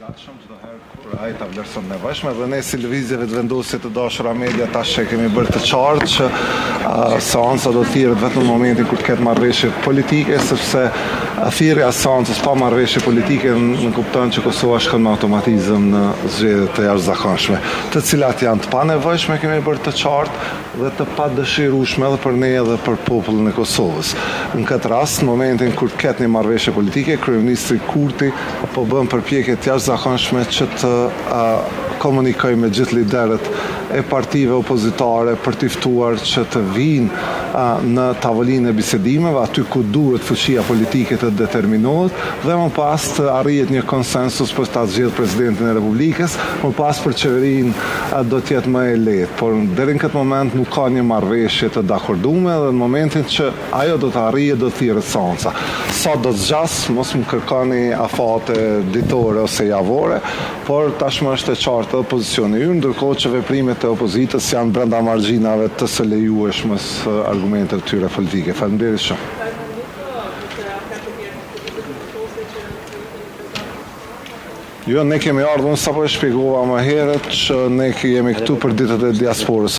gatshëm çdo herë kur ai ta vlerëson nevojshme dhe ne si lëvizjeve të vendosit të dashura media tash e kemi bërë të qartë që seanca do të thirret vetëm në momentin kur të ketë marrëveshje politike, sepse thirrja e seancës pa marrëveshje politike në kupton që Kosova shkon me automatizëm në zgjedhje të jashtëzakonshme, të cilat janë të panevojshme, kemi bërë të qartë dhe të padëshirueshme edhe për ne edhe për popullin e Kosovës. Në këtë rast, në momentin kur të ketë një marrëveshje politike, kryeministri Kurti po bën përpjekje të jashtëzakonshme që të komunikoj me gjithë liderët e partive opozitare për t'i ftuar që të vinë në tavolinë e bisedimeve, aty ku duhet fuqia politike të determinohet dhe më pas të arrihet një konsensus për ta zgjedhur presidentin e Republikës, më pas për qeverinë do të jetë më e lehtë, por deri në këtë moment nuk ka një marrëveshje të dakorduar dhe në momentin që ajo do të arrihet do të thirret seanca. Sa do të zgjas, mos më kërkoni afate ditore ose javore, por tashmë është e qartë edhe pozicioni ynë, ndërkohë që veprimet e opozitës janë brenda margjinave të së lejueshmës argumente të tyre politike. Faleminderit shumë. Jo, ne kemi ardhur, unë sapo e shpjegova më herët që ne jemi këtu për ditët e diasporës.